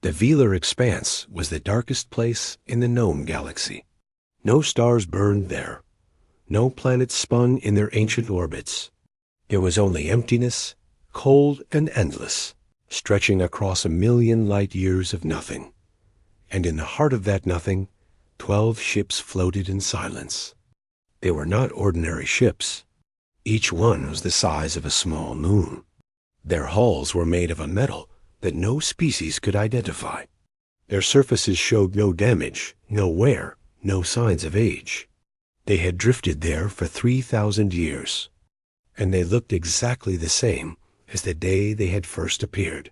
The Velar Expanse was the darkest place in the known galaxy. No stars burned there. No planets spun in their ancient orbits. There was only emptiness, cold and endless, stretching across 1,000,000 light years of nothing. And in the heart of that nothing, 12 ships floated in silence. They were not ordinary ships. Each one was the size of a small moon. Their hulls were made of a metal that no species could identify. Their surfaces showed no damage, no wear, no signs of age. They had drifted there for 3,000 years, and they looked exactly the same as the day they had first appeared.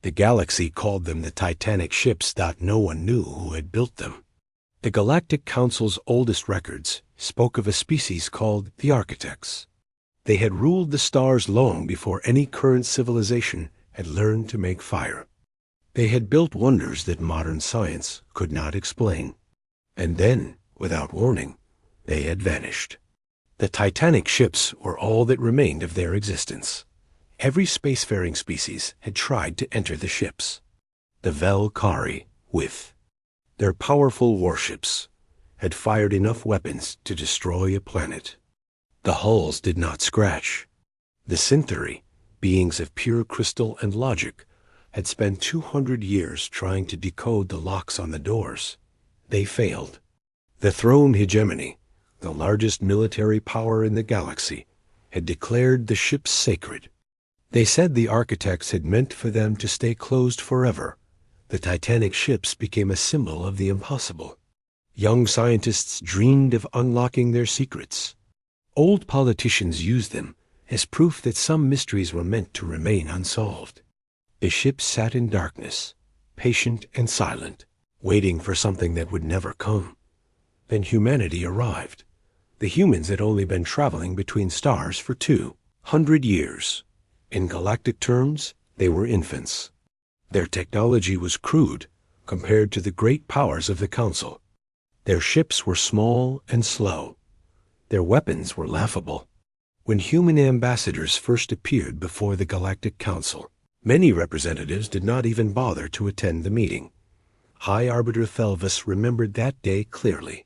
The galaxy called them the Titanic ships that no one knew who had built them. The Galactic Council's oldest records spoke of a species called the Architects. They had ruled the stars long before any current civilization had learned to make fire. They had built wonders that modern science could not explain. And then, without warning, they had vanished. The Titanic ships were all that remained of their existence. Every spacefaring species had tried to enter the ships. The Valkyrie, with their powerful warships, had fired enough weapons to destroy a planet. The hulls did not scratch. The Syntheri, beings of pure crystal and logic, had spent 200 years trying to decode the locks on the doors. They failed. The Throne Hegemony, the largest military power in the galaxy, had declared the ships sacred. They said the Architects had meant for them to stay closed forever. The Titanic ships became a symbol of the impossible. Young scientists dreamed of unlocking their secrets. Old politicians used them as proof that some mysteries were meant to remain unsolved. The ships sat in darkness, patient and silent, waiting for something that would never come. Then humanity arrived. The humans had only been traveling between stars for 200 years. In galactic terms, they were infants. Their technology was crude compared to the great powers of the Council. Their ships were small and slow. Their weapons were laughable. When human ambassadors first appeared before the Galactic Council, many representatives did not even bother to attend the meeting. High Arbiter Thelvis remembered that day clearly.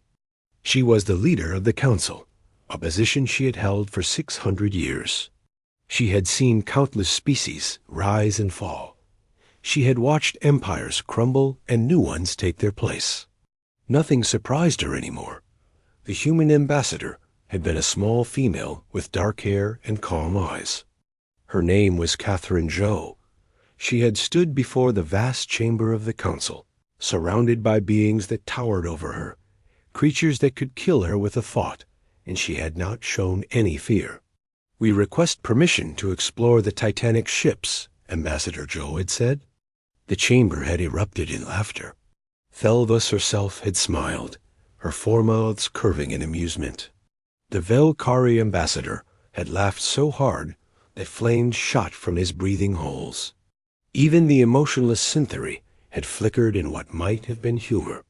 She was the leader of the Council, a position she had held for 600 years. She had seen countless species rise and fall. She had watched empires crumble and new ones take their place. Nothing surprised her anymore. The human ambassador had been a small female with dark hair and calm eyes. Her name was Catherine Jo. She had stood before the vast chamber of the Council, surrounded by beings that towered over her, creatures that could kill her with a thought, and she had not shown any fear. "We request permission to explore the Titanic ships," Ambassador Jo had said. The chamber had erupted in laughter. Thelvis herself had smiled, her foremouths curving in amusement. The Valkyrie ambassador had laughed so hard that flames shot from his breathing holes. Even the emotionless Syntheri had flickered in what might have been humor.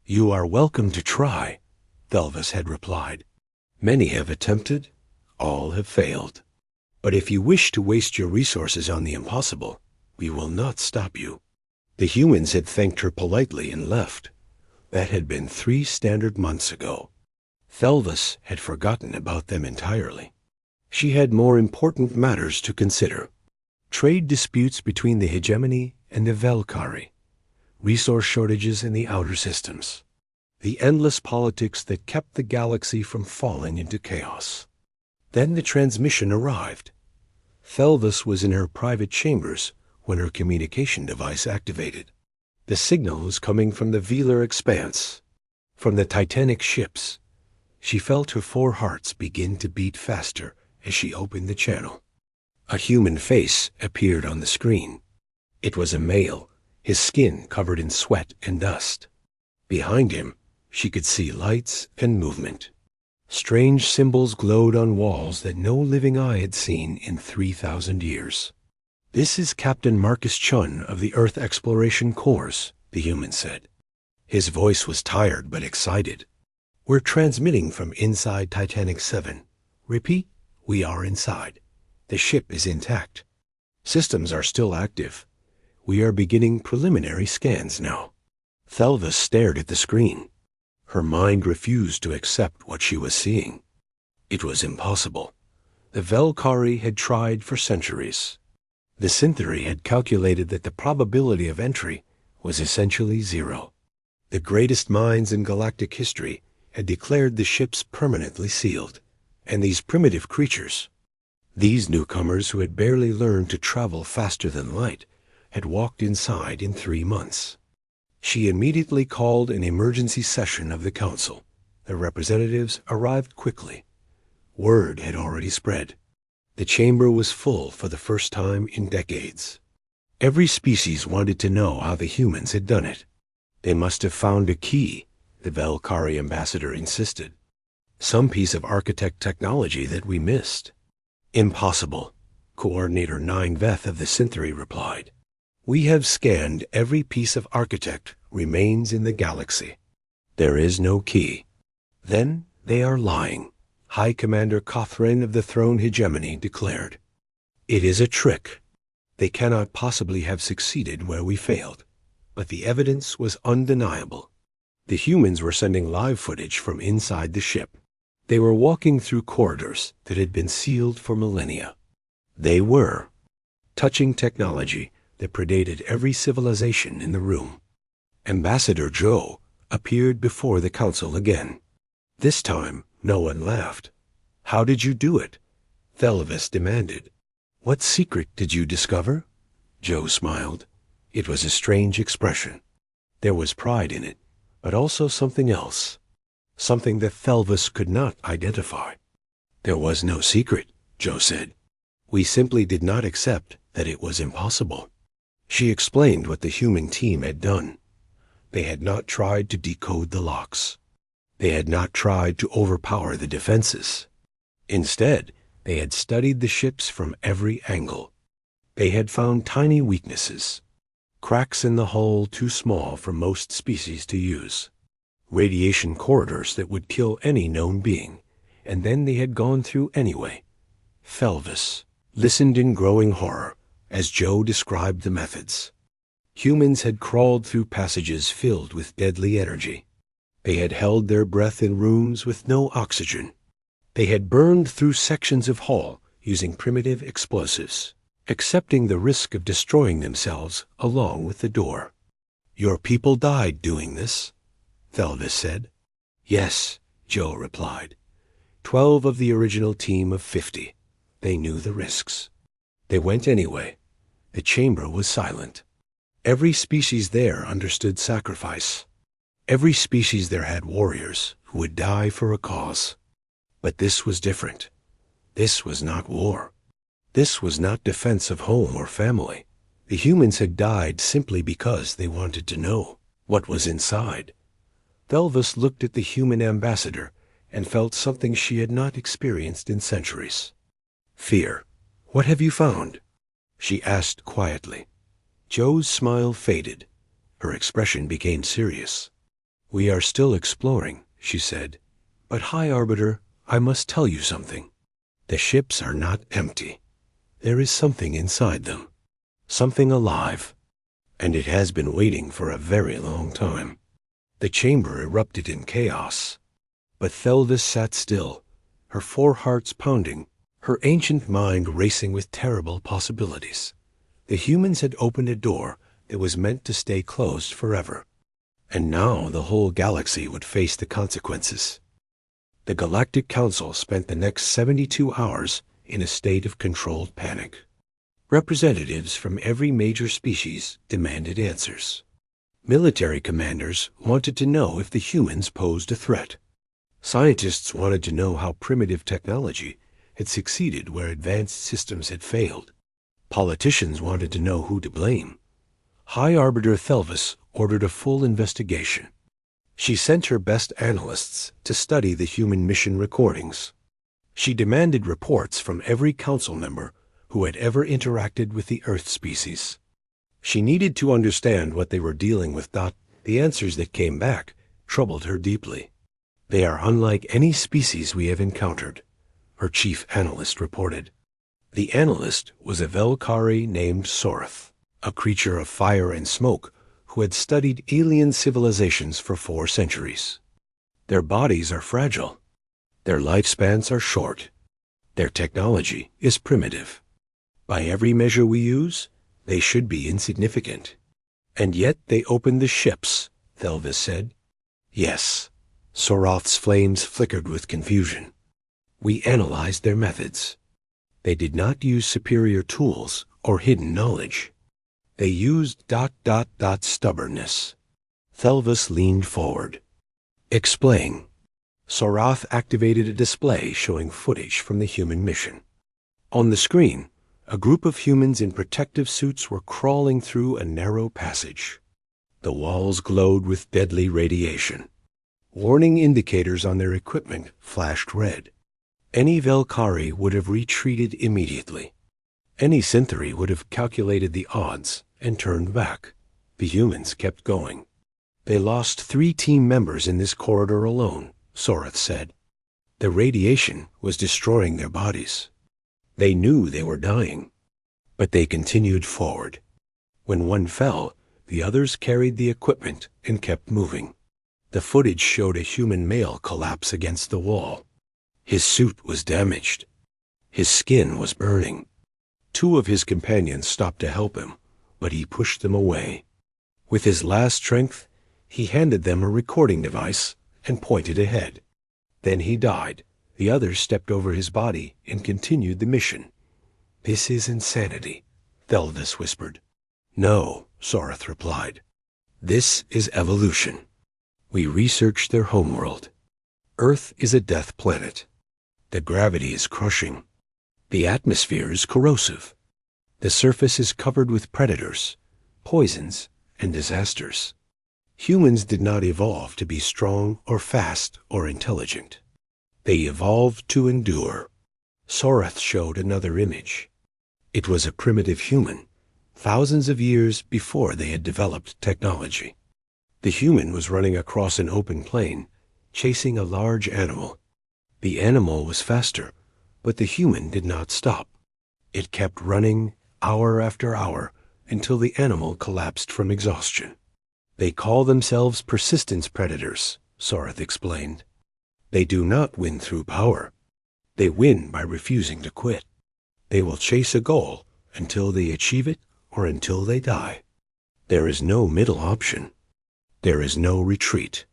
"You are welcome to try," Thelvis had replied. "Many have attempted, all have failed. But if you wish to waste your resources on the impossible, we will not stop you." The humans had thanked her politely and left. That had been 3 standard months ago. Thelvis had forgotten about them entirely. She had more important matters to consider. Trade disputes between the Hegemony and the Valkyrie, resource shortages in the outer systems, the endless politics that kept the galaxy from falling into chaos. Then the transmission arrived. Thelvis was in her private chambers when her communication device activated. The signal was coming from the Velar Expanse, from the Titanic ships. She felt her 4 hearts begin to beat faster as she opened the channel. A human face appeared on the screen. It was a male, his skin covered in sweat and dust. Behind him, she could see lights and movement. Strange symbols glowed on walls that no living eye had seen in 3,000 years. "This is Captain Marcus Chun of the Earth Exploration Corps," the human said. His voice was tired but excited. "We're transmitting from inside Titanic 7. Repeat, we are inside. The ship is intact. Systems are still active. We are beginning preliminary scans now. Thelva stared at the screen. Her mind refused to accept what she was seeing. It was impossible. The Velkari had tried for centuries. The Syntheri had calculated that the probability of entry was essentially zero. The greatest minds in galactic history had declared the ships permanently sealed. And these primitive creatures, these newcomers who had barely learned to travel faster than light, had walked inside in 3 months. She immediately called an emergency session of the council. The representatives arrived quickly. Word had already spread. The chamber was full for the first time in decades. Every species wanted to know how the humans had done it. They must have found a key, the Velkari ambassador insisted. Some piece of architect technology that we missed. Impossible, Coordinator 9veth of the Syntheri replied. We have scanned every piece of architect remains in the galaxy. There is no key. Then they are lying, High Commander Cothran of the Throne Hegemony declared. It is a trick. They cannot possibly have succeeded where we failed. But the evidence was undeniable. The humans were sending live footage from inside the ship. They were walking through corridors that had been sealed for millennia. They were touching technology that predated every civilization in the room. Ambassador Joe appeared before the council again. This time, no one laughed. How did you do it? Thelvis demanded. What secret did you discover? Joe smiled. It was a strange expression. There was pride in it, but also something else. Something that Thelvis could not identify. There was no secret, Joe said. We simply did not accept that it was impossible. She explained what the human team had done. They had not tried to decode the locks. They had not tried to overpower the defenses. Instead, they had studied the ships from every angle. They had found tiny weaknesses, cracks in the hull too small for most species to use, radiation corridors that would kill any known being, and then they had gone through anyway. Thelvis listened in growing horror as Joe described the methods. Humans had crawled through passages filled with deadly energy. They had held their breath in rooms with no oxygen. They had burned through sections of hull using primitive explosives, accepting the risk of destroying themselves along with the door. Your people died doing this, Thelvis said. Yes, Joe replied. 12 of the original team of 50. They knew the risks. They went anyway. The chamber was silent. Every species there understood sacrifice. Every species there had warriors who would die for a cause. But this was different. This was not war. This was not defense of home or family. The humans had died simply because they wanted to know what was inside. Thelvis looked at the human ambassador and felt something she had not experienced in centuries. Fear. What have you found? She asked quietly. Joe's smile faded. Her expression became serious. We are still exploring, she said. But High Arbiter, I must tell you something. The ships are not empty. There is something inside them. Something alive. And it has been waiting for a very long time. The chamber erupted in chaos. But Thelvis sat still, her 4 hearts pounding, her ancient mind racing with terrible possibilities. The humans had opened a door that was meant to stay closed forever. And now the whole galaxy would face the consequences. The Galactic Council spent the next 72 hours in a state of controlled panic. Representatives from every major species demanded answers. Military commanders wanted to know if the humans posed a threat. Scientists wanted to know how primitive technology had succeeded where advanced systems had failed. Politicians wanted to know who to blame. High Arbiter Thelvis ordered a full investigation. She sent her best analysts to study the human mission recordings. She demanded reports from every council member who had ever interacted with the Earth species. She needed to understand what they were dealing with. The answers that came back troubled her deeply. They are unlike any species we have encountered, her chief analyst reported. The analyst was a Velkari named Sorth, a creature of fire and smoke who had studied alien civilizations for 4 centuries. Their bodies are fragile. Their lifespans are short. Their technology is primitive. By every measure we use, they should be insignificant. And yet they opened the ships, Thelvis said. Yes. Soroth's flames flickered with confusion. We analyzed their methods. They did not use superior tools or hidden knowledge. They used ... stubbornness. Thelvis leaned forward. Explain. Soroth activated a display showing footage from the human mission. On the screen, a group of humans in protective suits were crawling through a narrow passage. The walls glowed with deadly radiation. Warning indicators on their equipment flashed red. Any Velkari would have retreated immediately. Any Synthari would have calculated the odds and turned back. The humans kept going. They lost 3 team members in this corridor alone, Soroth said. The radiation was destroying their bodies. They knew they were dying, but they continued forward. When one fell, the others carried the equipment and kept moving. The footage showed a human male collapse against the wall. His suit was damaged. His skin was burning. 2 of his companions stopped to help him, but he pushed them away. With his last strength, he handed them a recording device and pointed ahead. Then he died. The others stepped over his body and continued the mission. This is insanity, Thelvis whispered. No, Soroth replied. This is evolution. We researched their homeworld. Earth is a death planet. The gravity is crushing. The atmosphere is corrosive. The surface is covered with predators, poisons, and disasters. Humans did not evolve to be strong or fast or intelligent. They evolved to endure. Soroth showed another image. It was a primitive human, thousands of years before they had developed technology. The human was running across an open plain, chasing a large animal. The animal was faster, but the human did not stop. It kept running hour after hour until the animal collapsed from exhaustion. They call themselves persistence predators, Soroth explained. They do not win through power. They win by refusing to quit. They will chase a goal until they achieve it or until they die. There is no middle option. There is no retreat.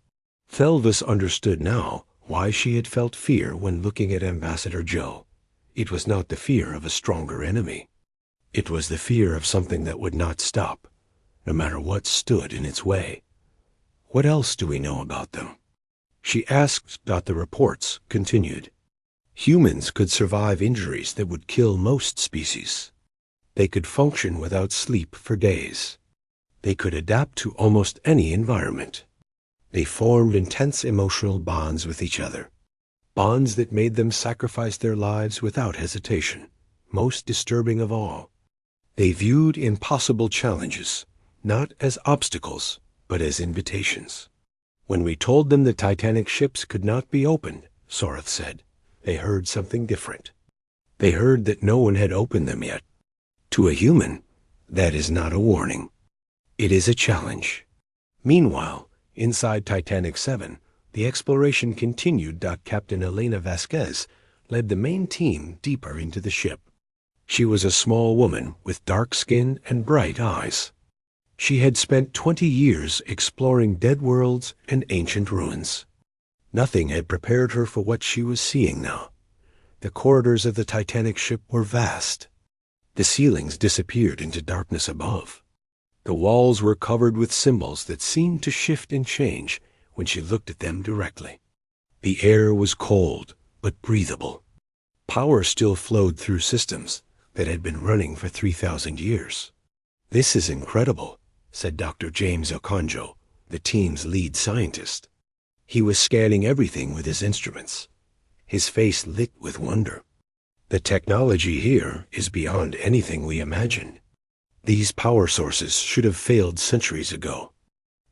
Thelvis understood now why she had felt fear when looking at Ambassador Joe. It was not the fear of a stronger enemy. It was the fear of something that would not stop, no matter what stood in its way. What else do we know about them? She asked. The reports continued. Humans could survive injuries that would kill most species. They could function without sleep for days. They could adapt to almost any environment. They formed intense emotional bonds with each other, bonds that made them sacrifice their lives without hesitation. Most disturbing of all, they viewed impossible challenges not as obstacles, but as invitations. When we told them the Titanic ships could not be opened, Soroth said, they heard something different. They heard that no one had opened them yet. To a human, that is not a warning. It is a challenge. Meanwhile, inside Titanic 7, the exploration continued. Captain Elena Vasquez led the main team deeper into the ship. She was a small woman with dark skin and bright eyes. She had spent 20 years exploring dead worlds and ancient ruins. Nothing had prepared her for what she was seeing now. The corridors of the Titanic ship were vast. The ceilings disappeared into darkness above. The walls were covered with symbols that seemed to shift and change when she looked at them directly. The air was cold, but breathable. Power still flowed through systems that had been running for 3,000 years. This is incredible, said Dr. James Okonjo, the team's lead scientist. He was scanning everything with his instruments. His face lit with wonder. The technology here is beyond anything we imagined. These power sources should have failed centuries ago.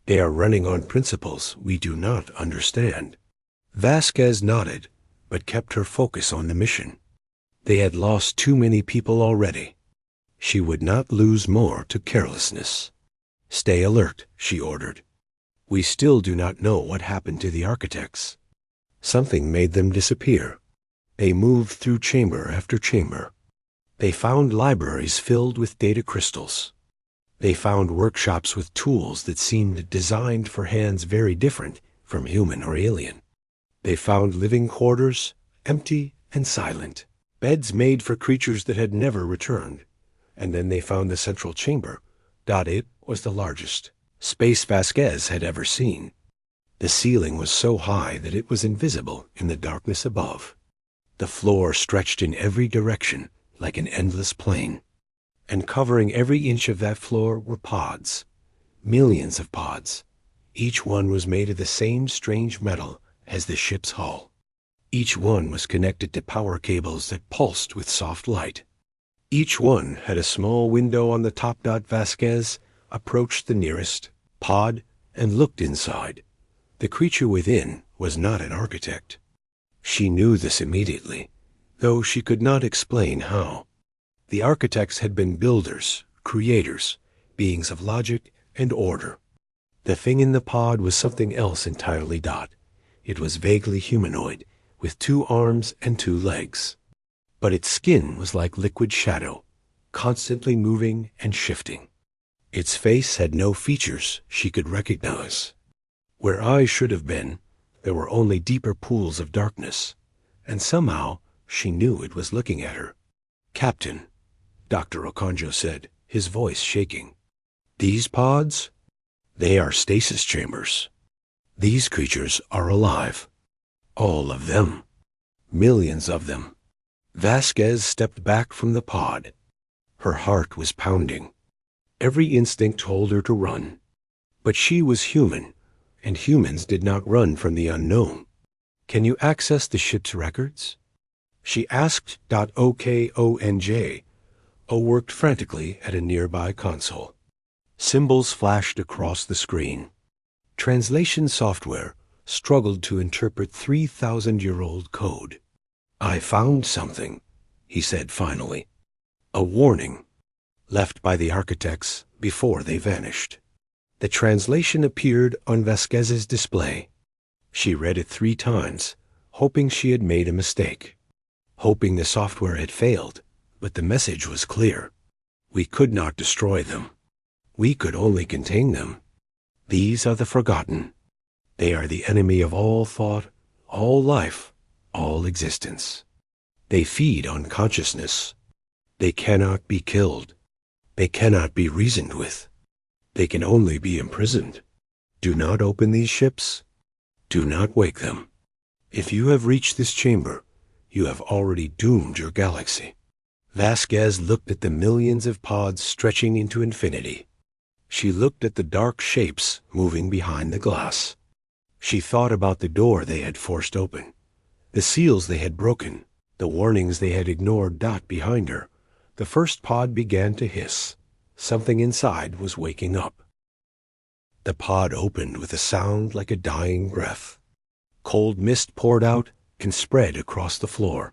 They are running on principles we do not understand. Vasquez nodded, but kept her focus on the mission. They had lost too many people already. She would not lose more to carelessness. "Stay alert," she ordered. "We still do not know what happened to the architects. Something made them disappear. They moved through chamber after chamber. They found libraries filled with data crystals. They found workshops with tools that seemed designed for hands very different from human or alien. They found living quarters, empty and silent, beds made for creatures that had never returned. And then they found the central chamber. It was the largest space Vasquez had ever seen. The ceiling was so high that it was invisible in the darkness above. The floor stretched in every direction like an endless plain. And covering every inch of that floor were pods, millions of pods. Each one was made of the same strange metal as the ship's hull. Each one was connected to power cables that pulsed with soft light. Each one had a small window on the top. Vasquez approached the nearest pod and looked inside. The creature within was not an architect. She knew this immediately, though she could not explain how. The architects had been builders, creators, beings of logic and order. The thing in the pod was something else entirely. It was vaguely humanoid, with 2 arms and 2 legs. But its skin was like liquid shadow, constantly moving and shifting. Its face had no features she could recognize. Where eyes should have been, there were only deeper pools of darkness, and somehow she knew it was looking at her. "Captain," Dr. Okonjo said, his voice shaking. "These pods? They are stasis chambers. These creatures are alive. All of them. Millions of them." Vasquez stepped back from the pod. Her heart was pounding. Every instinct told her to run. But she was human, and humans did not run from the unknown. "Can you access the ship's records?" she asked. Okonjo worked frantically at a nearby console. Symbols flashed across the screen. Translation software struggled to interpret 3,000-year-old code. "I found something," he said finally. "A warning, left by the architects before they vanished." The translation appeared on Vasquez's display. She read it 3 times, hoping she had made a mistake, hoping the software had failed, but the message was clear. "We could not destroy them. We could only contain them. These are the forgotten. They are the enemy of all thought, all life, all existence. They feed on consciousness. They cannot be killed. They cannot be reasoned with. They can only be imprisoned. Do not open these ships. Do not wake them. If you have reached this chamber, you have already doomed your galaxy." Vasquez looked at the millions of pods stretching into infinity. She looked at the dark shapes moving behind the glass. She thought about the door they had forced open, the seals they had broken, the warnings they had ignored. Behind her, the first pod began to hiss. Something inside was waking up. The pod opened with a sound like a dying breath. Cold mist poured out and spread across the floor.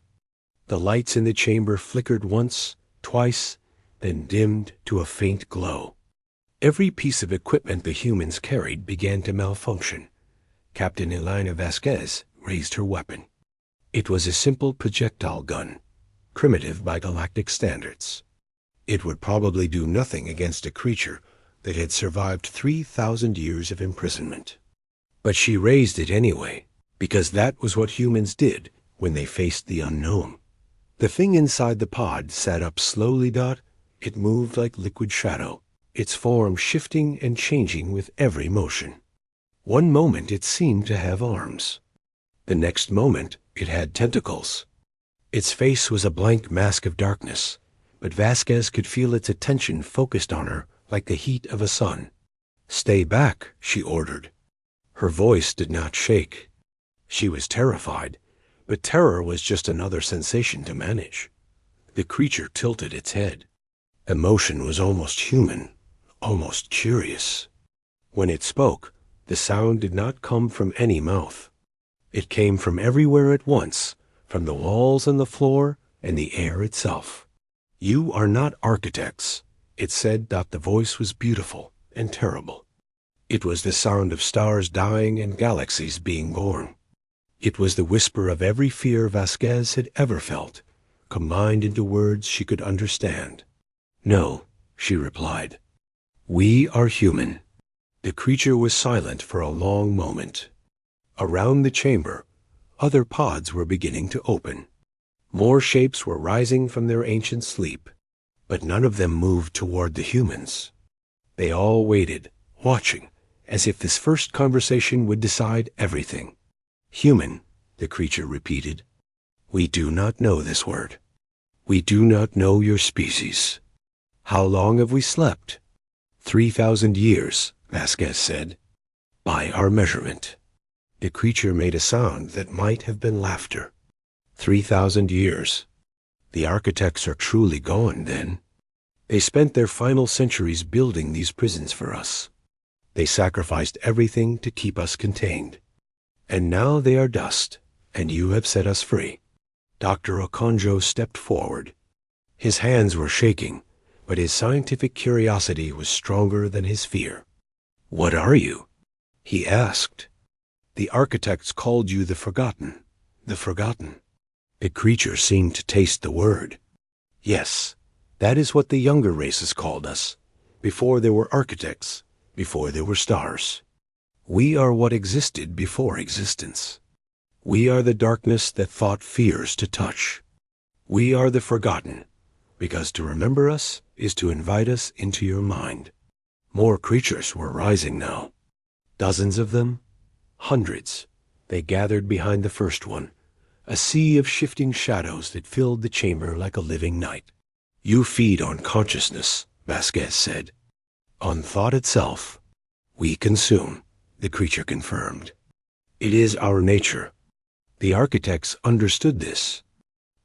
The lights in the chamber flickered once, twice, then dimmed to a faint glow. Every piece of equipment the humans carried began to malfunction. Captain Elena Vasquez raised her weapon. It was a simple projectile gun, primitive by galactic standards. It would probably do nothing against a creature that had survived 3,000 years of imprisonment. But she raised it anyway, because that was what humans did when they faced the unknown. The thing inside the pod sat up slowly. It moved like liquid shadow, its form shifting and changing with every motion. One moment it seemed to have arms. The next moment it had tentacles. Its face was a blank mask of darkness, but Vasquez could feel its attention focused on her like the heat of a sun. "Stay back," she ordered. Her voice did not shake. She was terrified, but terror was just another sensation to manage. The creature tilted its head. Emotion was almost human, almost curious. When it spoke, the sound did not come from any mouth. It came from everywhere at once, from the walls and the floor and the air itself. You are not architects. It said that the voice was beautiful and terrible. It was the sound of stars dying and galaxies being born. It was the whisper of every fear Vasquez had ever felt, combined into words she could understand. No, she replied. We are human. The creature was silent for a long moment. Around the chamber, other pods were beginning to open. More shapes were rising from their ancient sleep, but none of them moved toward the humans. They all waited, watching, as if this first conversation would decide everything. Human, the creature repeated. We do not know this word. We do not know your species. How long have we slept? 3,000 years, Vasquez said. By our measurement. The creature made a sound that might have been laughter. 3,000 years. The architects are truly gone, then. They spent their final centuries building these prisons for us. They sacrificed everything to keep us contained. And now they are dust, and you have set us free. Dr. Okonjo stepped forward. His hands were shaking, but his scientific curiosity was stronger than his fear. What are you? He asked. The architects called you the Forgotten. The Forgotten. The creature seemed to taste the word. Yes, that is what the younger races called us, before there were architects, before there were stars. We are what existed before existence. We are the darkness that thought fears to touch. We are the Forgotten, because to remember us is to invite us into your mind. More creatures were rising now. Dozens of them. Hundreds. They gathered behind the first one, a sea of shifting shadows that filled the chamber like a living night. You feed on consciousness, Vasquez said. On thought itself. We consume, the creature confirmed. It is our nature. The architects understood this.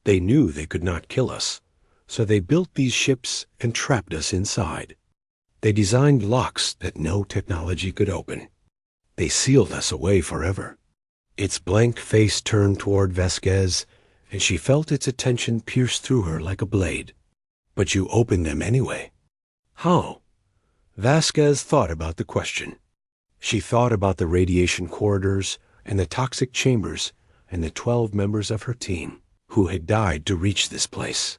They knew they could not kill us, so they built these ships and trapped us inside. They designed locks that no technology could open. They sealed us away forever. Its blank face turned toward Vasquez, and she felt its attention pierce through her like a blade. But you opened them anyway. How? Vasquez thought about the question. She thought about the radiation corridors and the toxic chambers and the 12 members of her team who had died to reach this place.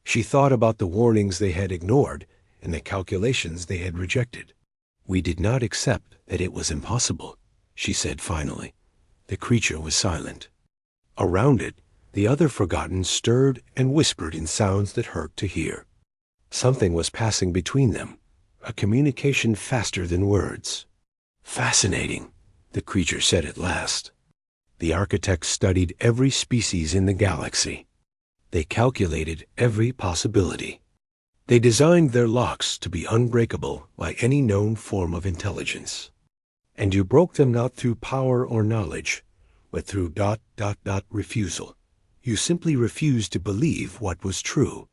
She thought about the warnings they had ignored and the calculations they had rejected. We did not accept that it was impossible, she said finally. The creature was silent. Around it, the other Forgotten stirred and whispered in sounds that hurt to hear. Something was passing between them, a communication faster than words. Fascinating, the creature said at last. The architects studied every species in the galaxy. They calculated every possibility. They designed their locks to be unbreakable by any known form of intelligence. And you broke them not through power or knowledge, but through ... refusal. You simply refused to believe what was true.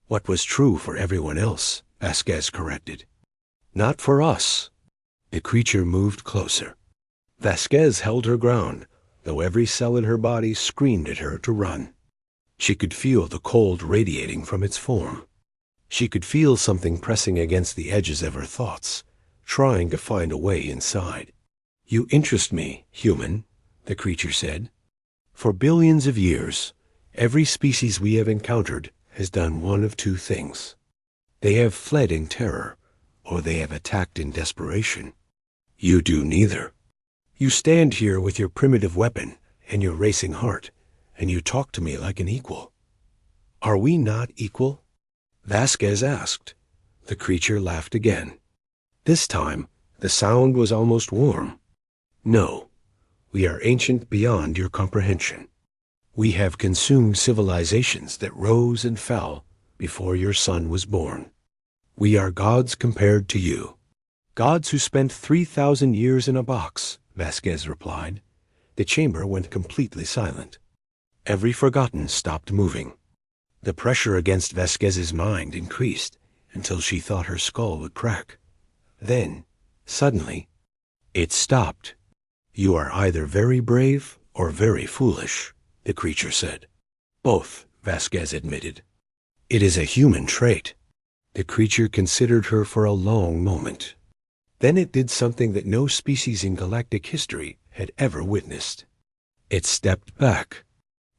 What was true for everyone else, Vasquez corrected. Not for us. The creature moved closer. Vasquez held her ground, though every cell in her body screamed at her to run. She could feel the cold radiating from its form. She could feel something pressing against the edges of her thoughts, trying to find a way inside. You interest me, human, the creature said. For billions of years, every species we have encountered has done one of two things. They have fled in terror, or they have attacked in desperation. You do neither. You stand here with your primitive weapon and your racing heart, and you talk to me like an equal. Are we not equal? Vasquez asked. The creature laughed again. This time, the sound was almost warm. No, we are ancient beyond your comprehension. We have consumed civilizations that rose and fell before your son was born. We are gods compared to you. Gods who spent 3,000 years in a box, Vasquez replied. The chamber went completely silent. Every Forgotten stopped moving. The pressure against Vasquez's mind increased until she thought her skull would crack. Then, suddenly, it stopped. You are either very brave or very foolish, the creature said. Both, Vasquez admitted. It is a human trait. The creature considered her for a long moment. Then it did something that no species in galactic history had ever witnessed. It stepped back.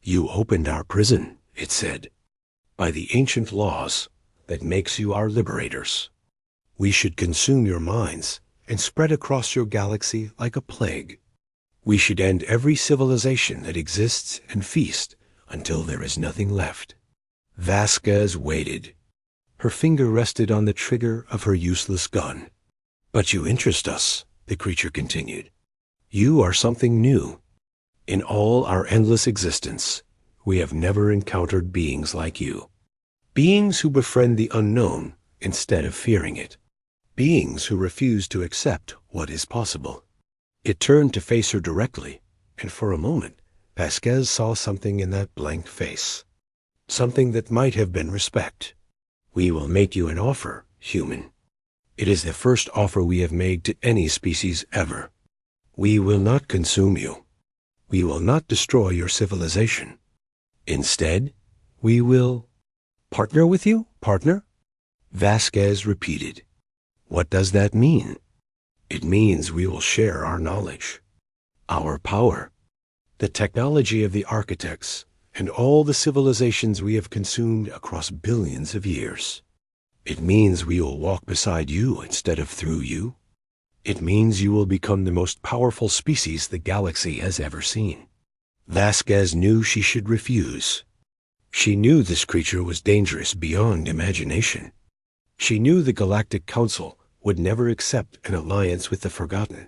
"You opened our prison," it said. "By the ancient laws, that makes you our liberators. We should consume your minds and spread across your galaxy like a plague. We should end every civilization that exists and feast until there is nothing left." Vasquez waited. Her finger rested on the trigger of her useless gun. "But you interest us," the creature continued. "You are something new. In all our endless existence, we have never encountered beings like you. Beings who befriend the unknown instead of fearing it. Beings who refuse to accept what is possible." It turned to face her directly, and for a moment, Vasquez saw something in that blank face. Something that might have been respect. "We will make you an offer, human. It is the first offer we have made to any species ever. We will not consume you. We will not destroy your civilization. Instead, we will—" "Partner with you? Partner?" Vasquez repeated. "What does that mean?" "It means we will share our knowledge, our power, the technology of the architects, and all the civilizations we have consumed across billions of years. It means we will walk beside you instead of through you. It means you will become the most powerful species the galaxy has ever seen." Vasquez knew she should refuse. She knew this creature was dangerous beyond imagination. She knew the Galactic Council would never accept an alliance with the Forgotten.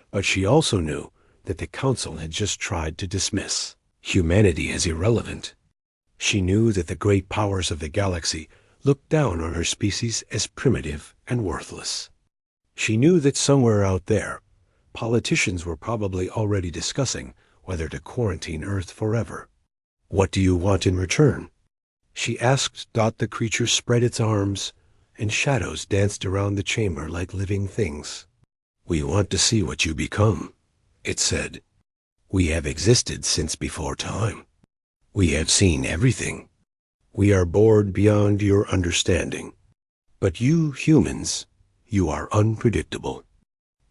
But she also knew that the Council had just tried to dismiss humanity as irrelevant. She knew that the great powers of the galaxy looked down on her species as primitive and worthless. She knew that somewhere out there, politicians were probably already discussing whether to quarantine Earth forever. "What do you want in return?" she asked. The creature spread its arms, and shadows danced around the chamber like living things. "We want to see what you become," it said. "We have existed since before time. We have seen everything. We are bored beyond your understanding. But you humans, you are unpredictable.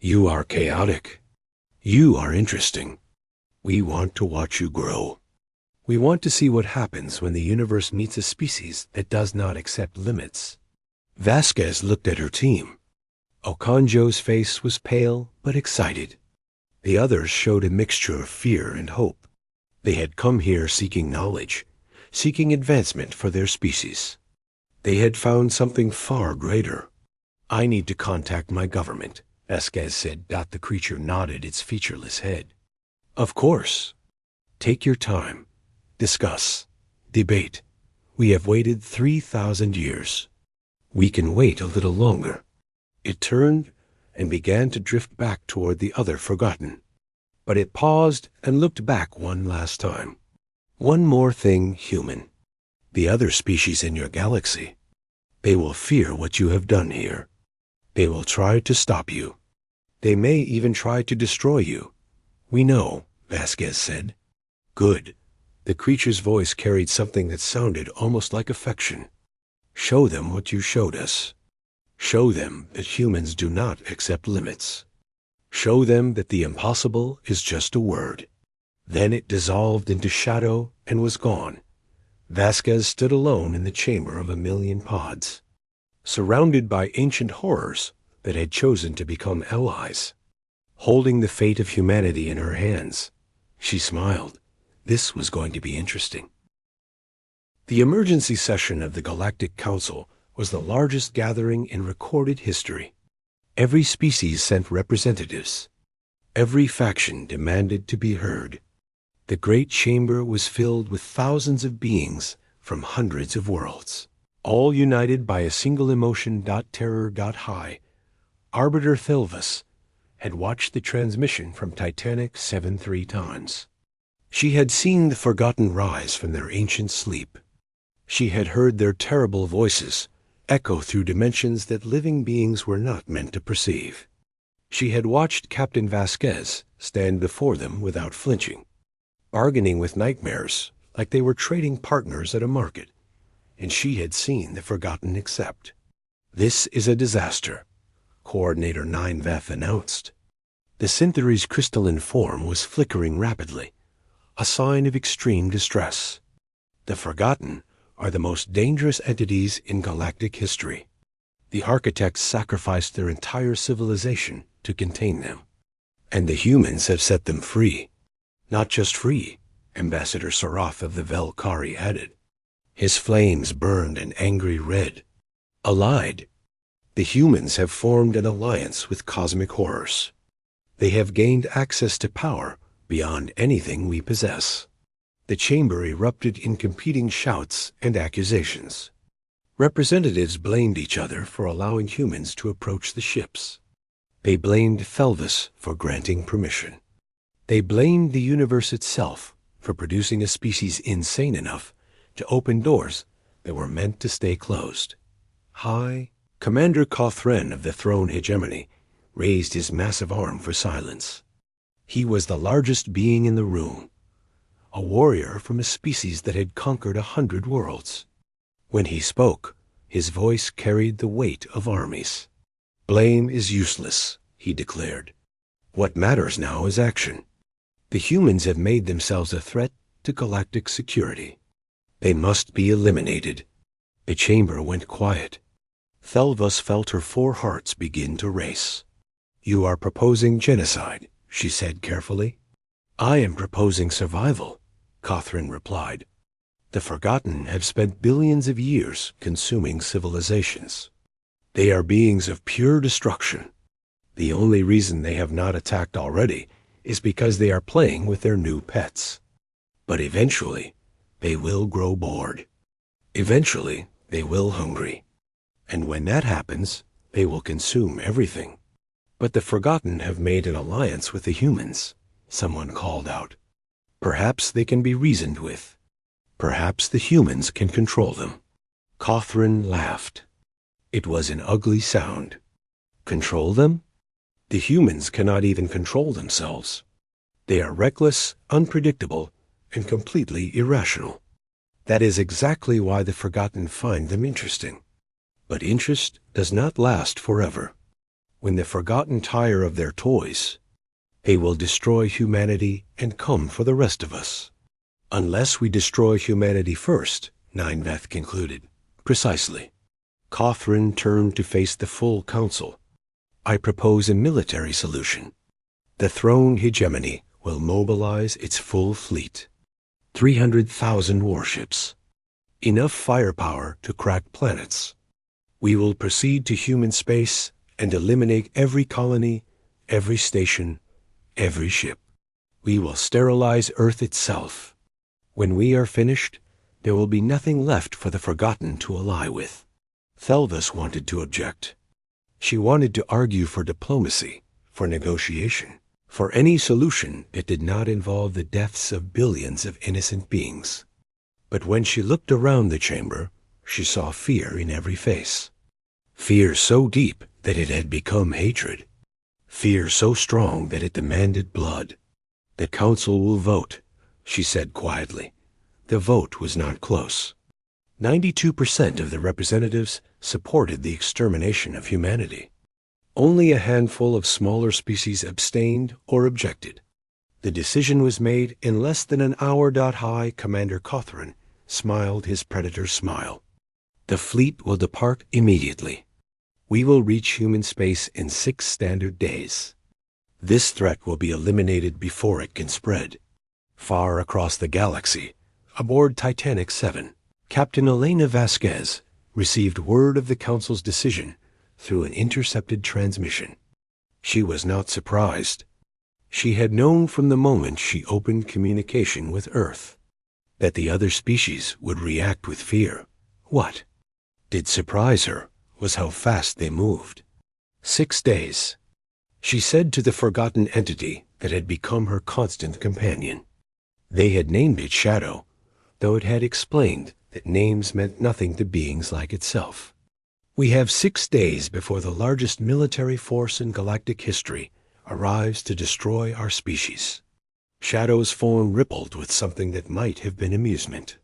You are chaotic. You are interesting. We want to watch you grow. We want to see what happens when the universe meets a species that does not accept limits." Vasquez looked at her team. Okonjo's face was pale but excited. The others showed a mixture of fear and hope. They had come here seeking knowledge, seeking advancement for their species. They had found something far greater. "I need to contact my government," Vasquez said. The creature nodded its featureless head. "Of course. Take your time. Discuss. Debate. We have waited 3,000 years. We can wait a little longer." It turned and began to drift back toward the other Forgotten. But it paused and looked back one last time. "One more thing, human. The other species in your galaxy, they will fear what you have done here. They will try to stop you. They may even try to destroy you. We know," Vasquez said. "Good." The creature's voice carried something that sounded almost like affection. "Show them what you showed us. Show them that humans do not accept limits. Show them that the impossible is just a word." Then it dissolved into shadow and was gone. Vasquez stood alone in the chamber of 1,000,000 pods, surrounded by ancient horrors that had chosen to become allies. Holding the fate of humanity in her hands, she smiled. This was going to be interesting. The emergency session of the Galactic Council was the largest gathering in recorded history. Every species sent representatives. Every faction demanded to be heard. The great chamber was filled with thousands of beings from hundreds of worlds, all united by a single emotion. Terror. High. Arbiter Thilvas had watched the transmission from Titanic 7 times. She had seen the Forgotten rise from their ancient sleep. She had heard their terrible voices echo through dimensions that living beings were not meant to perceive. She had watched Captain Vasquez stand before them without flinching, bargaining with nightmares like they were trading partners at a market. and she had seen the Forgotten accept. "This is a disaster," Coordinator 9Veth announced. The Synthery's crystalline form was flickering rapidly, a sign of extreme distress. The Forgotten are the most dangerous entities in galactic history. The architects sacrificed their entire civilization to contain them. And the humans have set them free. Not just free, Ambassador Sarath of the Velkari added. His flames burned an angry red. Allied, the humans have formed an alliance with cosmic horrors. They have gained access to power beyond anything we possess. The chamber erupted in competing shouts and accusations. Representatives blamed each other for allowing humans to approach the ships. They blamed Felvis for granting permission. They blamed the universe itself for producing a species insane enough to open doors that were meant to stay closed. Commander Kothren of the Throne Hegemony raised his massive arm for silence. He was the largest being in the room, a warrior from a species that had conquered 100 worlds. When he spoke, his voice carried the weight of armies. "Blame is useless," he declared. "What matters now is action. The humans have made themselves a threat to galactic security. They must be eliminated." The chamber went quiet. Thelvus felt her 4 hearts begin to race. "You are proposing genocide," she said carefully. "I am proposing survival," Kothren replied. "The Forgotten have spent billions of years consuming civilizations. They are beings of pure destruction. The only reason they have not attacked already is because they are playing with their new pets. But eventually, they will grow bored. Eventually, they will hungry. And when that happens, they will consume everything." "But the Forgotten have made an alliance with the humans," someone called out. "Perhaps they can be reasoned with. Perhaps the humans can control them." Kothren laughed. It was an ugly sound. Control them? The humans cannot even control themselves. They are reckless, unpredictable, and completely irrational. That is exactly why the Forgotten find them interesting. But interest does not last forever. When the Forgotten tire of their toys, they will destroy humanity and come for the rest of us. "Unless we destroy humanity first," 9Veth concluded. "Precisely." Kothren turned to face the full council. "I propose a military solution. The Throne Hegemony will mobilize its full fleet. 300,000 warships. Enough firepower to crack planets. We will proceed to human space and eliminate every colony, every station, every ship. We will sterilize Earth itself. When we are finished, there will be nothing left for the Forgotten to ally with." Thelvus wanted to object. She wanted to argue for diplomacy, for negotiation, for any solution that did not involve the deaths of billions of innocent beings. But when she looked around the chamber, she saw fear in every face. Fear so deep that it had become hatred. Fear so strong that it demanded blood. "The council will vote," she said quietly. The vote was not close. 92% of the representatives supported the extermination of humanity. Only a handful of smaller species abstained or objected. The decision was made in less than an hour. High Commander Kothren smiled his predator's smile. "The fleet will depart immediately. We will reach human space in 6 standard days. This threat will be eliminated before it can spread." Far across the galaxy, aboard Titanic 7, Captain Elena Vasquez received word of the Council's decision through an intercepted transmission. She was not surprised. She had known from the moment she opened communication with Earth that the other species would react with fear. What did surprise her was how fast they moved. 6 days. She said to the Forgotten entity that had become her constant companion. They had named it Shadow, though it had explained that names meant nothing to beings like itself. "We have 6 days before the largest military force in galactic history arrives to destroy our species." Shadow's form rippled with something that might have been amusement.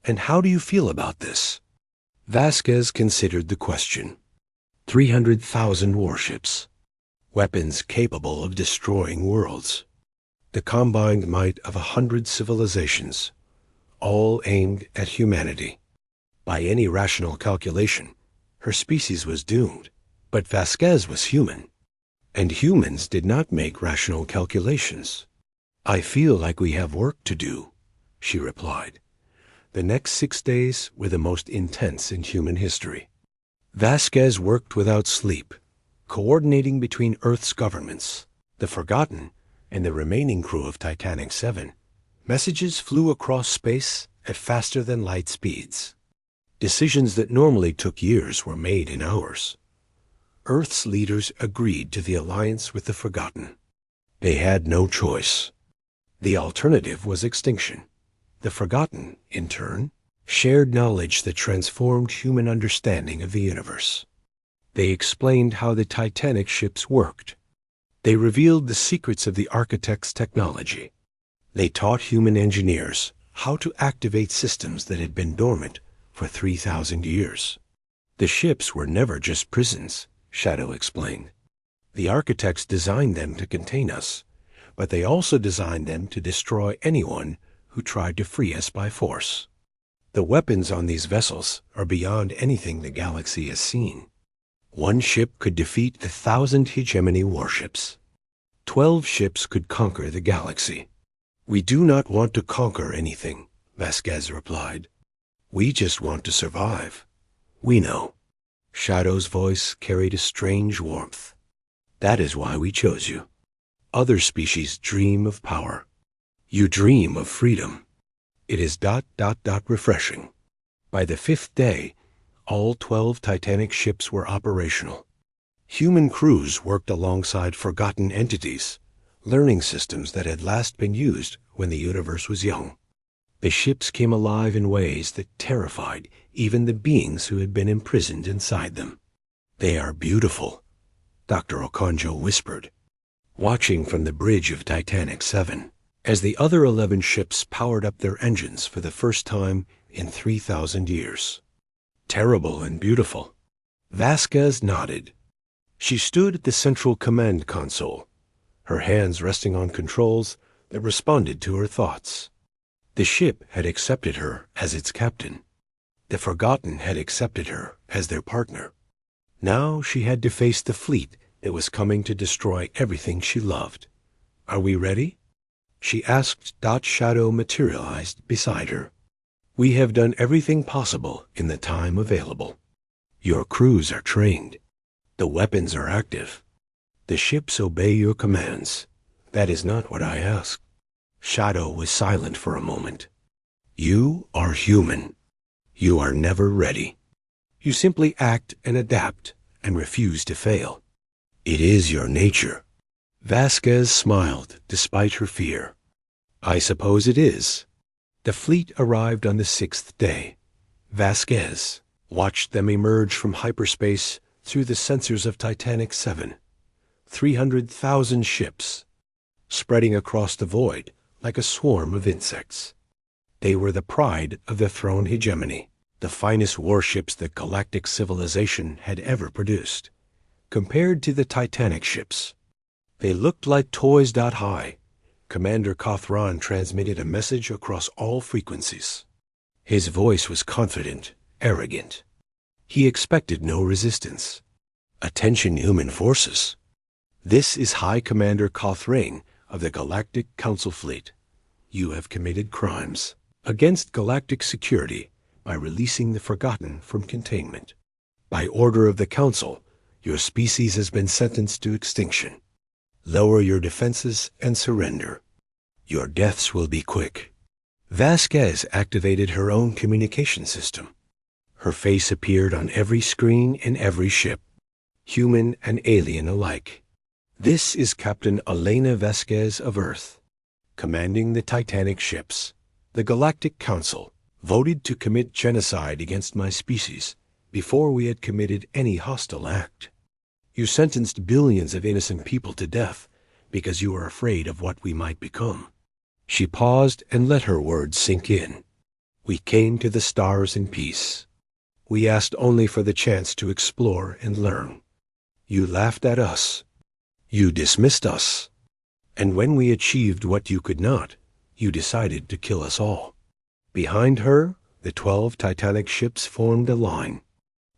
"And how do you feel about this?" Vasquez considered the question. 300,000 warships. Weapons capable of destroying worlds. The combined might of 100 civilizations, all aimed at humanity. By any rational calculation, her species was doomed. But Vasquez was human, and humans did not make rational calculations. "I feel like we have work to do," she replied. The next 6 days were the most intense in human history. Vasquez worked without sleep, coordinating between Earth's governments, the Forgotten, and the remaining crew of Titanic 7. Messages flew across space at faster-than-light speeds. Decisions that normally took years were made in hours. Earth's leaders agreed to the alliance with the Forgotten. They had no choice. The alternative was extinction. The Forgotten, in turn, shared knowledge that transformed human understanding of the universe. They explained how the Titanic ships worked. They revealed the secrets of the architect's technology. They taught human engineers how to activate systems that had been dormant for 3,000 years. The ships were never just prisons, Shadow explained. The architects designed them to contain us, but they also designed them to destroy anyone who tried to free us by force. The weapons on these vessels are beyond anything the galaxy has seen. One ship could defeat 1,000 hegemony warships. 12 ships could conquer the galaxy. "We do not want to conquer anything," Vasquez replied. "We just want to survive. We know." Shadow's voice carried a strange warmth. "That is why we chose you. Other species dream of power. You dream of freedom. It is ... refreshing." By the 5th day, all 12 Titanic ships were operational. Human crews worked alongside forgotten entities, learning systems that had last been used when the universe was young. The ships came alive in ways that terrified even the beings who had been imprisoned inside them. "They are beautiful," Dr. Okonjo whispered, watching from the bridge of Titanic 7, as the other 11 ships powered up their engines for the first time in 3,000 years. "Terrible and beautiful." Vasquez nodded. She stood at the central command console, her hands resting on controls that responded to her thoughts. The ship had accepted her as its captain. The Forgotten had accepted her as their partner. Now she had to face the fleet that was coming to destroy everything she loved. "Are we ready?" she asked. Shadow materialized beside her. "We have done everything possible in the time available. Your crews are trained. The weapons are active. The ships obey your commands. That is not what I asked." Shadow was silent for a moment. "You are human. You are never ready. You simply act and adapt and refuse to fail. It is your nature." Vasquez smiled despite her fear. "I suppose it is." The fleet arrived on the 6th day. Vasquez watched them emerge from hyperspace through the sensors of Titanic 7. 300,000 ships, spreading across the void like a swarm of insects. They were the pride of the throne hegemony, the finest warships that galactic civilization had ever produced. Compared to the Titanic ships, they looked like toys. High. Commander Kothran transmitted a message across all frequencies. His voice was confident, arrogant. He expected no resistance. "Attention, human forces. This is High Commander Kothrain of the Galactic Council Fleet. You have committed crimes against galactic security by releasing the Forgotten from containment. By order of the Council, your species has been sentenced to extinction. Lower your defenses and surrender. Your deaths will be quick." Vasquez activated her own communication system. Her face appeared on every screen in every ship, human and alien alike. "This is Captain Elena Vasquez of Earth, commanding the Titanic ships. The Galactic Council voted to commit genocide against my species before we had committed any hostile act. You sentenced billions of innocent people to death because you were afraid of what we might become." She paused and let her words sink in. "We came to the stars in peace. We asked only for the chance to explore and learn. You laughed at us. You dismissed us. And when we achieved what you could not, you decided to kill us all. Behind her, the 12 Titanic ships formed a line.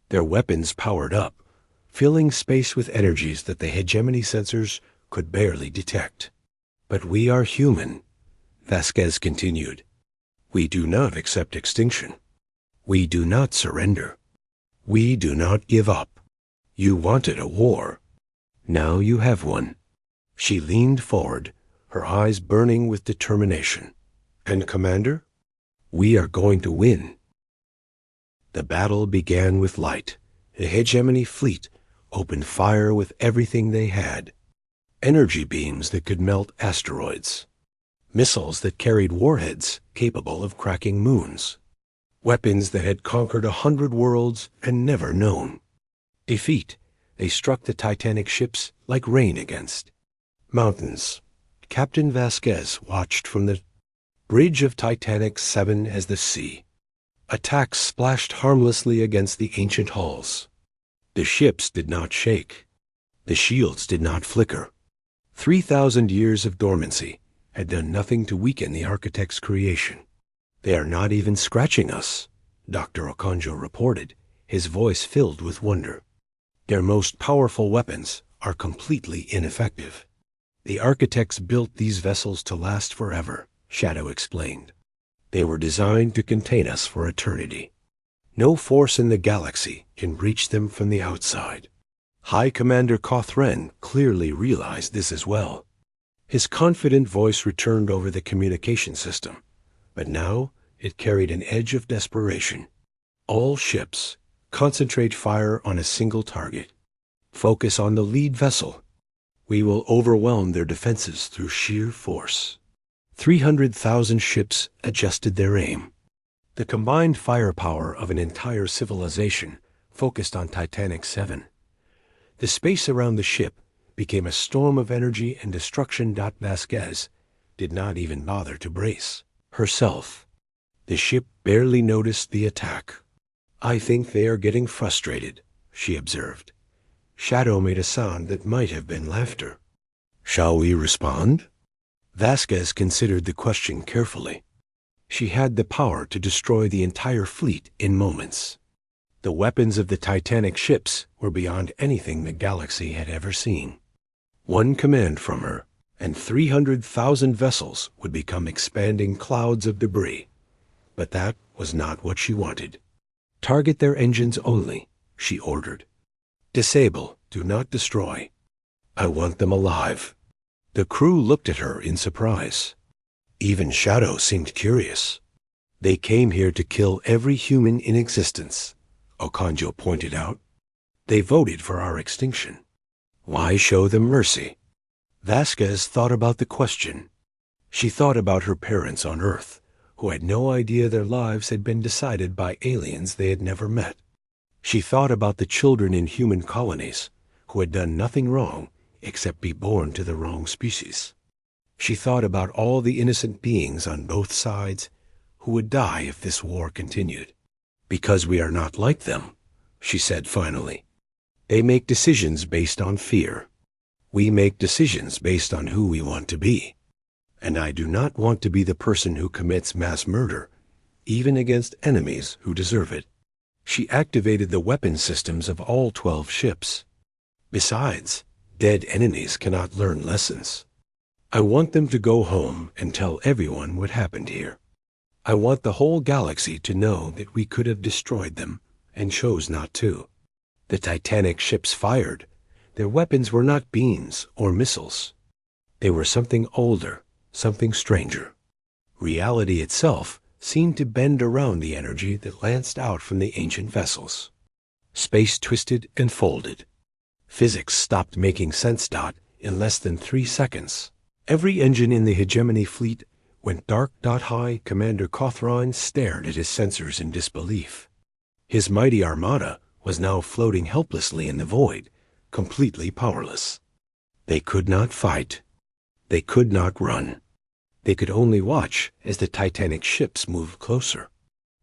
Their weapons powered up, filling space with energies that the hegemony sensors could barely detect. But we are human, Vasquez continued. We do not accept extinction. We do not surrender. We do not give up. You wanted a war. Now you have one. She leaned forward, her eyes burning with determination. And, Commander, we are going to win. The battle began with light. The hegemony fleet opened fire with everything they had. Energy beams that could melt asteroids. Missiles that carried warheads capable of cracking moons. Weapons that had conquered 100 worlds and never known. Defeat, they struck the Titanic ships like rain against mountains. Captain Vasquez watched from the bridge of Titanic 7 as the sea. Attacks splashed harmlessly against the ancient hulls. The ships did not shake. The shields did not flicker. 3,000 years of dormancy had done nothing to weaken the architect's creation. They are not even scratching us, Dr. Okonjo reported, his voice filled with wonder. Their most powerful weapons are completely ineffective. The architects built these vessels to last forever, Shadow explained. They were designed to contain us for eternity. No force in the galaxy can reach them from the outside. High Commander Kothren clearly realized this as well. His confident voice returned over the communication system, but now it carried an edge of desperation. All ships, concentrate fire on a single target. Focus on the lead vessel. We will overwhelm their defenses through sheer force. 300,000 ships adjusted their aim. The combined firepower of an entire civilization focused on Titanic 7. The space around the ship became a storm of energy and destruction. Vasquez did not even bother to brace herself. The ship barely noticed the attack. I think they are getting frustrated, she observed. Shadow made a sound that might have been laughter. Shall we respond? Vasquez considered the question carefully. She had the power to destroy the entire fleet in moments. The weapons of the Titanic ships were beyond anything the galaxy had ever seen. One command from her, and 300,000 vessels would become expanding clouds of debris. But that was not what she wanted. Target their engines only, she ordered. Disable, do not destroy. I want them alive. The crew looked at her in surprise. Even Shadow seemed curious. They came here to kill every human in existence, Okonjo pointed out. They voted for our extinction. Why show them mercy? Vasquez thought about the question. She thought about her parents on Earth, who had no idea their lives had been decided by aliens they had never met. She thought about the children in human colonies, who had done nothing wrong except be born to the wrong species. She thought about all the innocent beings on both sides who would die if this war continued. Because we are not like them, she said finally. They make decisions based on fear. We make decisions based on who we want to be. And I do not want to be the person who commits mass murder, even against enemies who deserve it. She activated the weapon systems of all 12 ships. Besides, dead enemies cannot learn lessons. I want them to go home and tell everyone what happened here. I want the whole galaxy to know that we could have destroyed them and chose not to. The Titanic ships fired. Their weapons were not beams or missiles. They were something older, something stranger. Reality itself seemed to bend around the energy that lanced out from the ancient vessels. Space twisted and folded. Physics stopped making sense. In less than 3 seconds. Every engine in the hegemony fleet went dark. High Commander Kothren stared at his sensors in disbelief. His mighty armada was now floating helplessly in the void, completely powerless. They could not fight. They could not run. They could only watch as the Titanic ships moved closer.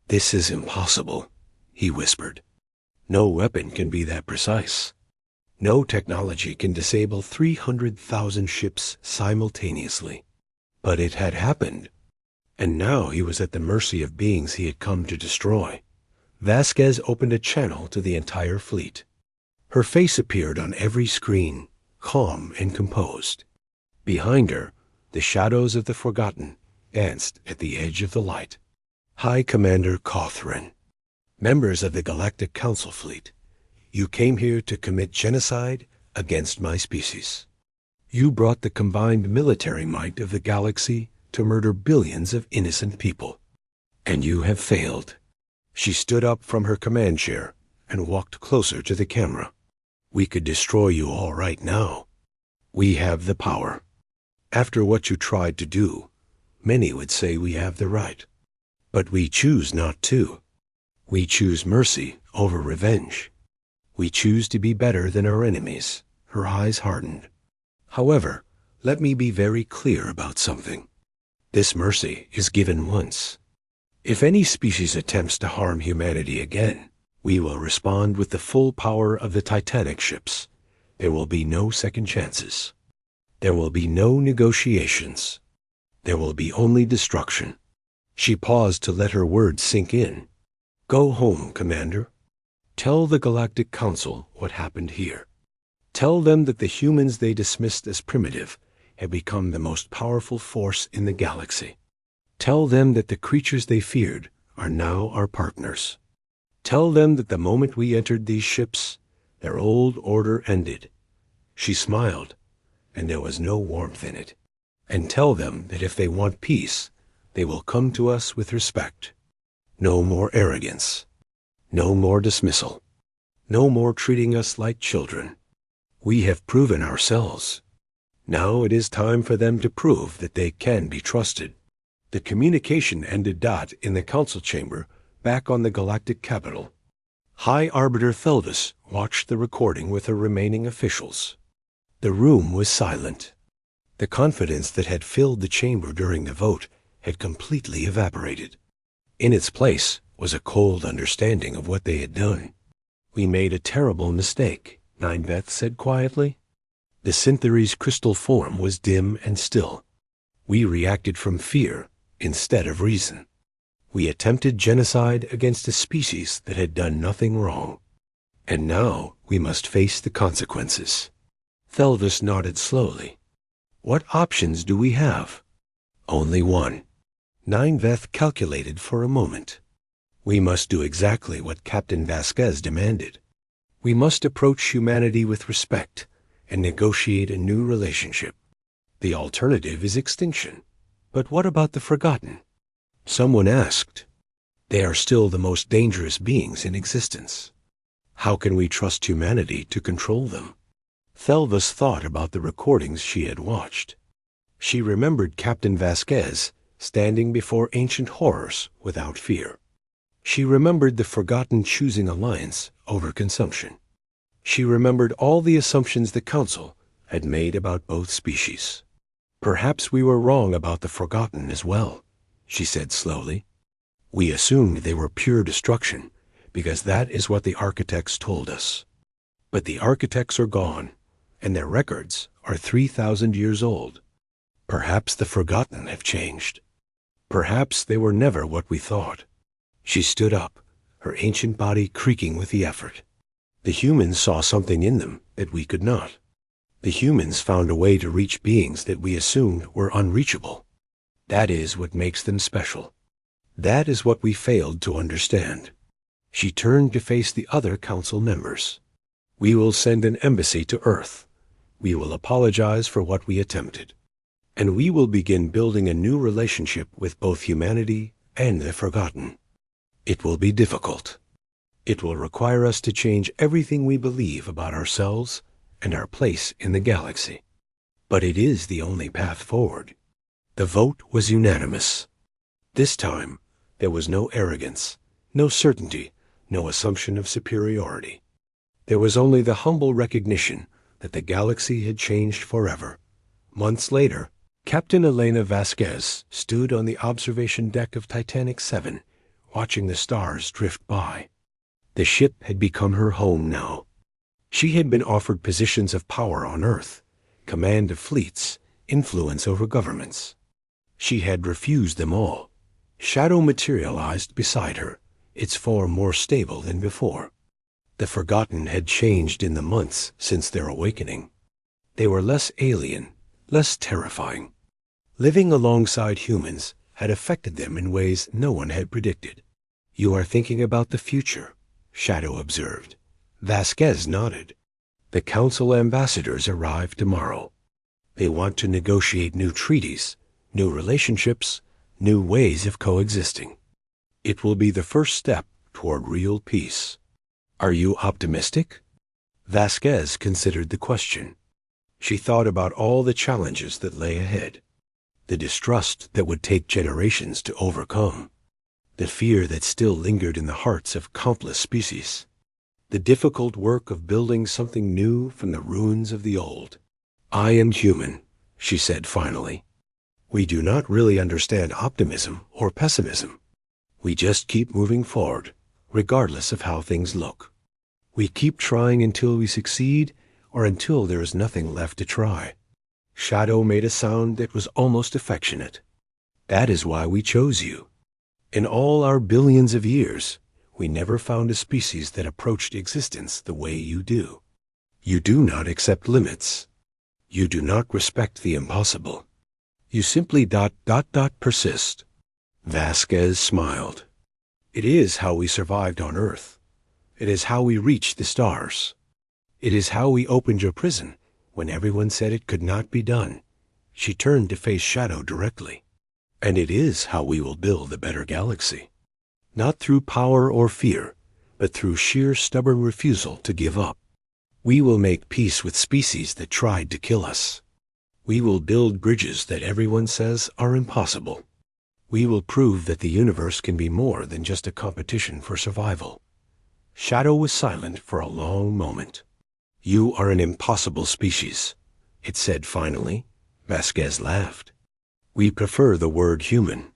This is impossible, he whispered. "No weapon can be that precise. No technology can disable 300,000 ships simultaneously." But it had happened, and now he was at the mercy of beings he had come to destroy. Vasquez opened a channel to the entire fleet. Her face appeared on every screen, calm and composed. Behind her, the shadows of the Forgotten danced at the edge of the light. "High Commander Cawthron, members of the Galactic Council Fleet, you came here to commit genocide against my species. You brought the combined military might of the galaxy to murder billions of innocent people. And you have failed." She stood up from her command chair and walked closer to the camera. "We could destroy you all right now. We have the power. After what you tried to do, many would say we have the right. But we choose not to. We choose mercy over revenge. We choose to be better than our enemies." Her eyes hardened. "However, let me be very clear about something. This mercy is given once. If any species attempts to harm humanity again, we will respond with the full power of the Titanic ships. There will be no second chances. There will be no negotiations. There will be only destruction." She paused to let her words sink in. "Go home, Commander. Tell the Galactic Council what happened here. Tell them that the humans they dismissed as primitive have become the most powerful force in the galaxy. Tell them that the creatures they feared are now our partners. Tell them that the moment we entered these ships, their old order ended." She smiled, and there was no warmth in it. "And tell them that if they want peace, they will come to us with respect. No more arrogance. No more dismissal. No more treating us like children. We have proven ourselves. Now it is time for them to prove that they can be trusted." The communication ended in the council chamber back on the galactic capital. High Arbiter Theldus watched the recording with her remaining officials. The room was silent. The confidence that had filled the chamber during the vote had completely evaporated. In its place was a cold understanding of what they had done. "We made a terrible mistake," Nineveh said quietly. The Synthery's crystal form was dim and still. "We reacted from fear instead of reason. We attempted genocide against a species that had done nothing wrong. And now we must face the consequences." Theldus nodded slowly. "What options do we have?" "Only one." Nineveh calculated for a moment. "We must do exactly what Captain Vasquez demanded. We must approach humanity with respect and negotiate a new relationship. The alternative is extinction. But what about the Forgotten?" Someone asked. "They are still the most dangerous beings in existence. How can we trust humanity to control them?" Theldus thought about the recordings she had watched. She remembered Captain Vasquez standing before ancient horrors without fear. She remembered the Forgotten choosing alliance over consumption. She remembered all the assumptions the Council had made about both species. "Perhaps we were wrong about the Forgotten as well," she said slowly. "We assumed they were pure destruction because that is what the architects told us. But the architects are gone, and their records are 3,000 years old. Perhaps the Forgotten have changed. Perhaps they were never what we thought." She stood up, her ancient body creaking with the effort. "The humans saw something in them that we could not. The humans found a way to reach beings that we assumed were unreachable. That is what makes them special. That is what we failed to understand." She turned to face the other council members. "We will send an embassy to Earth. We will apologize for what we attempted. And we will begin building a new relationship with both humanity and the Forgotten. It will be difficult. It will require us to change everything we believe about ourselves and our place in the galaxy. But it is the only path forward." The vote was unanimous. This time, there was no arrogance, no certainty, no assumption of superiority. There was only the humble recognition that the galaxy had changed forever. Months later, Captain Elena Vasquez stood on the observation deck of Titanic 7, watching the stars drift by. The ship had become her home now. She had been offered positions of power on Earth, command of fleets, influence over governments. She had refused them all. Shadow materialized beside her, its form more stable than before. The Forgotten had changed in the months since their awakening. They were less alien, less terrifying. Living alongside humans had affected them in ways no one had predicted. "You are thinking about the future," Shadow observed. Vasquez nodded. "The Council ambassadors arrive tomorrow. They want to negotiate new treaties, new relationships, new ways of coexisting. It will be the first step toward real peace." "Are you optimistic?" Vasquez considered the question. She thought about all the challenges that lay ahead, the distrust that would take generations to overcome, the fear that still lingered in the hearts of countless species, the difficult work of building something new from the ruins of the old. "I am human," she said finally. "We do not really understand optimism or pessimism. We just keep moving forward, regardless of how things look. We keep trying until we succeed or until there is nothing left to try." Shadow made a sound that was almost affectionate. "That is why we chose you. In all our billions of years, we never found a species that approached existence the way you do. You do not accept limits. You do not respect the impossible. You simply persist." Vasquez smiled. "It is how we survived on Earth. It is how we reached the stars. It is how we opened your prison when everyone said it could not be done." She turned to face Shadow directly. "And it is how we will build a better galaxy. Not through power or fear, but through sheer stubborn refusal to give up. We will make peace with species that tried to kill us. We will build bridges that everyone says are impossible. We will prove that the universe can be more than just a competition for survival." Shadow was silent for a long moment. "You are an impossible species," it said finally. Vasquez laughed. "We prefer the word human."